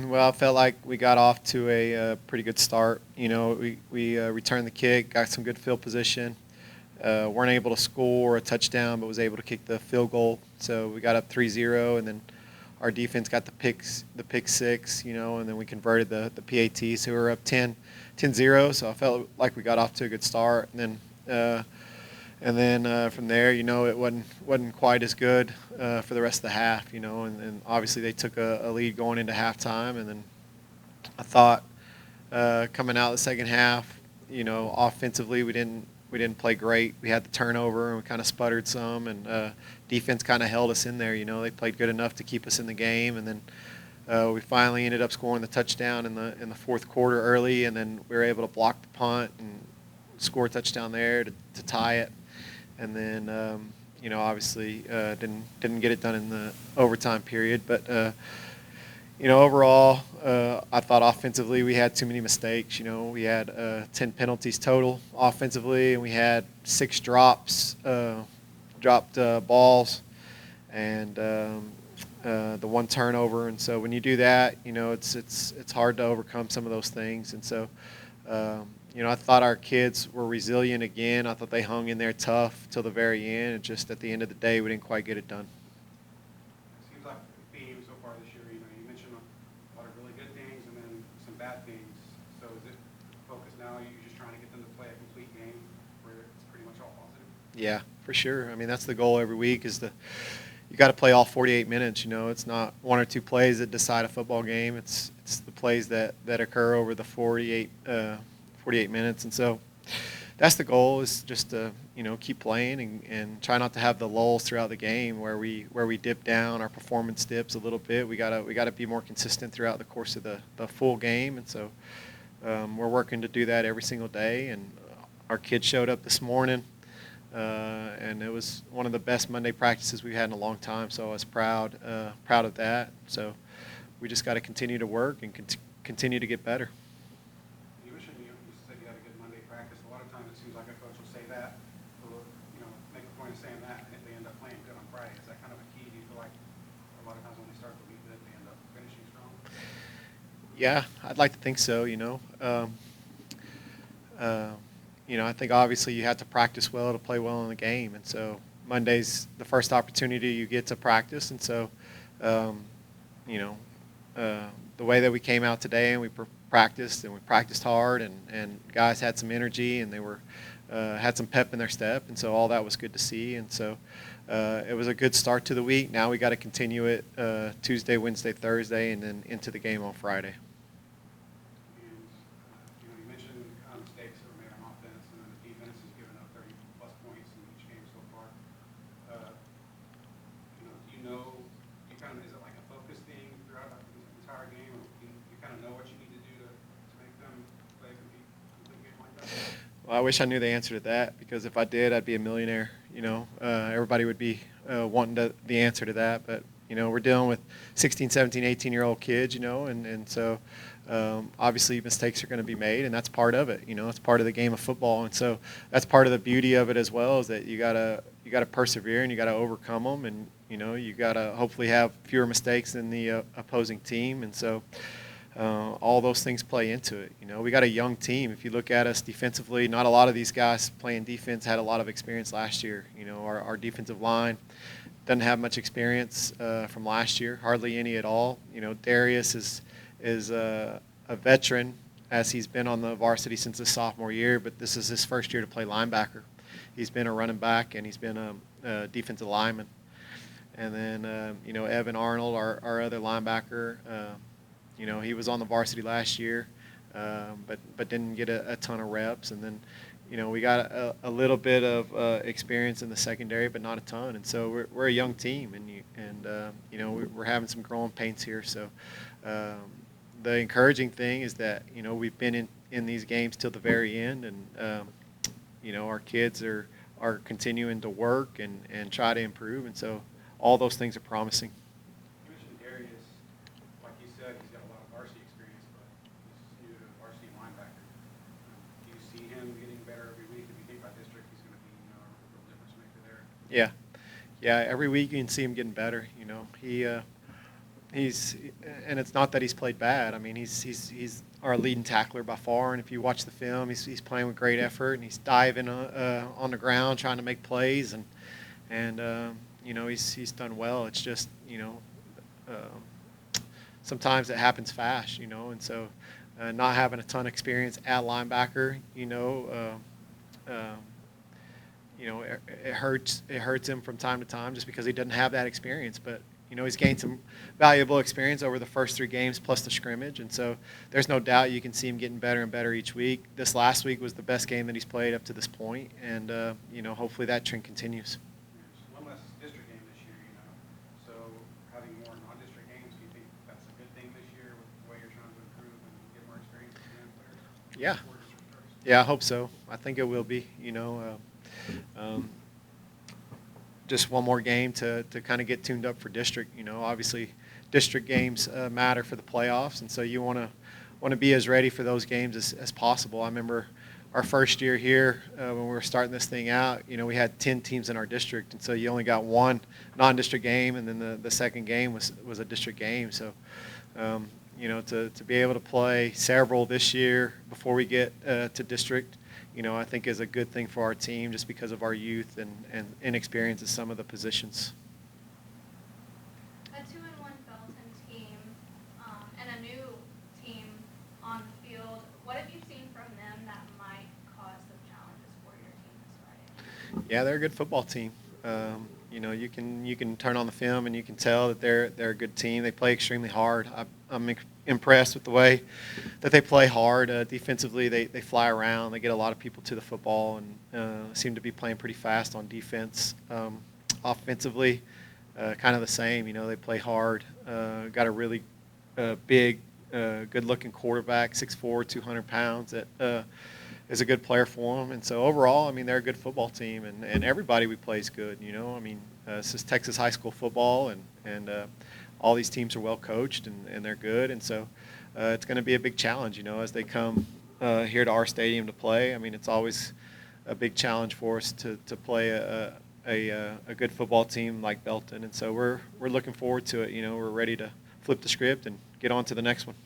Well, I felt like we got off to a pretty good start. We returned the kick, got some good field position. Weren't able to score a touchdown, but was able to kick the field goal. So we got up 3-0, and then our defense got the pick six, and then we converted the PAT. So we were up 10-0. So I felt like we got off to a good start. And then from there, it wasn't quite as good for the rest of the half, and obviously they took a lead going into halftime, and then I thought coming out of the second half, offensively we didn't play great. We had the turnover and we kind of sputtered some, and defense kind of held us in there. They played good enough to keep us in the game, and then we finally ended up scoring the touchdown in the fourth quarter early, and then we were able to block the punt and score a touchdown there to tie it. And then obviously didn't get it done in the overtime period, but overall I thought offensively we had too many mistakes. We had 10 penalties total offensively, and we had 6 dropped balls, and the one turnover. And so when you do that, it's hard to overcome some of those things. And so I thought our kids were resilient again. I thought they hung in there tough till the very end, and just at the end of the day, we didn't quite get it done. It seems like the theme so far this year, you mentioned a lot of really good things and then some bad things. So is it focus now? You're just trying to get them to play a complete game where it's pretty much all positive? Yeah, for sure. I mean, that's the goal every week is you got to play all 48 minutes. It's not one or two plays that decide a football game. It's the plays that occur over the 48 minutes. And so that's the goal, is just to keep playing and try not to have the lulls throughout the game where we dip down, our performance dips a little bit. We gotta be more consistent throughout the course of the full game. And so we're working to do that every single day. And our kids showed up this morning, and it was one of the best Monday practices we've had in a long time. So I was proud of that. So we just got to continue to work and continue to get better. You said you had a good Monday practice. A lot of times it seems like a coach will say that, or, make a point of saying that, and if they end up playing good on Friday, is that kind of a key? Do you feel like a lot of times when they start the week good, they end up finishing strong? Yeah, I'd like to think so. I think obviously you have to practice well to play well in the game, and so Monday's the first opportunity you get to practice, and so um, you know the way that we came out today and we practiced hard, and guys had some energy, and they were had some pep in their step, and so all that was good to see. And so it was a good start to the week. Now we got to continue it Tuesday, Wednesday, Thursday, and then into the game on Friday. And, you mentioned kind of mistakes that were made on offense, and then the defense has given up 30-plus points in each game so far. Do you kind of, is it like a focus thing throughout the entire game, or you kind of know what you need to do to make them play a complete game like that? Well, I wish I knew the answer to that, because if I did, I'd be a millionaire. Everybody would be wanting the answer to that. But we're dealing with 16, 17, 18-year-old kids. And so obviously mistakes are going to be made, and that's part of it. It's part of the game of football, and so that's part of the beauty of it as well, is that you gotta persevere and you gotta overcome them, and you gotta hopefully have fewer mistakes than the opposing team, and so. All those things play into it. We got a young team. If you look at us defensively, not a lot of these guys playing defense had a lot of experience last year. Our defensive line doesn't have much experience from last year, hardly any at all. Darius is a veteran, as he's been on the varsity since his sophomore year, but this is his first year to play linebacker. He's been a running back, and he's been a defensive lineman. And then, Evan Arnold, our other linebacker, he was on the varsity last year, but didn't get a ton of reps. And then, we got a little bit of experience in the secondary, but not a ton. And so we're a young team, and we're having some growing pains here. So the encouraging thing is that we've been in these games till the very end, and our kids are continuing to work and try to improve, and so all those things are promising. You mentioned Darius, like you said, he's got a lot of varsity experience, but he's new to varsity linebacker. Do you see him getting better every week? If you think by district, he's going to be a real difference maker there. Yeah, every week you can see him getting better. He he's and it's not that he's played bad. I mean, he's our leading tackler by far, and if you watch the film, he's playing with great effort, and he's diving on the ground trying to make plays, and you know, he's done well. It's just, you know, sometimes it happens fast, you know, and so not having a ton of experience at linebacker, you know, it hurts him from time to time just because he doesn't have that experience. But you know, he's gained some valuable experience over the first 3 games plus the scrimmage, and so there's no doubt you can see him getting better and better each week. This last week was the best game that he's played up to this point, and you know, hopefully that trend continues. One less district game this year, you know. So having more non-district games, do you think that's a good thing this year with the way you're trying to improve and get more experience with the young players? Yeah, Before district starts? yeah, I hope so. I think it will be. You know, um, just one more game to kind of get tuned up for district. You know, obviously district games matter for the playoffs, and so you want to be as ready for those games as possible. I remember our first year here when we were starting this thing out. You know, we had 10 teams in our district, and so you only got one non-district game, and then the second game was a district game. So. You know, to be able to play several this year before we get to district, you know, I think is a good thing for our team just because of our youth and inexperience in some of the positions. A 2-1 Belton team and a new team on the field. What have you seen from them that might cause some challenges for your team this Friday? Yeah, they're a good football team. You know, you can turn on the film and you can tell that they're a good team. They play extremely hard. I'm impressed with the way that they play hard. Defensively, they fly around. They get a lot of people to the football and seem to be playing pretty fast on defense. Offensively, kind of the same. You know, they play hard. Got a really big, good-looking quarterback, 6'4", 200 pounds. That is a good player for them. And so overall, I mean, they're a good football team, and everybody we play is good. You know, I mean, this is Texas high school football, and all these teams are well coached and they're good. And so it's going to be a big challenge, you know, as they come here to our stadium to play. I mean, it's always a big challenge for us to play a good football team like Belton. And so we're looking forward to it. You know, we're ready to flip the script and get on to the next one.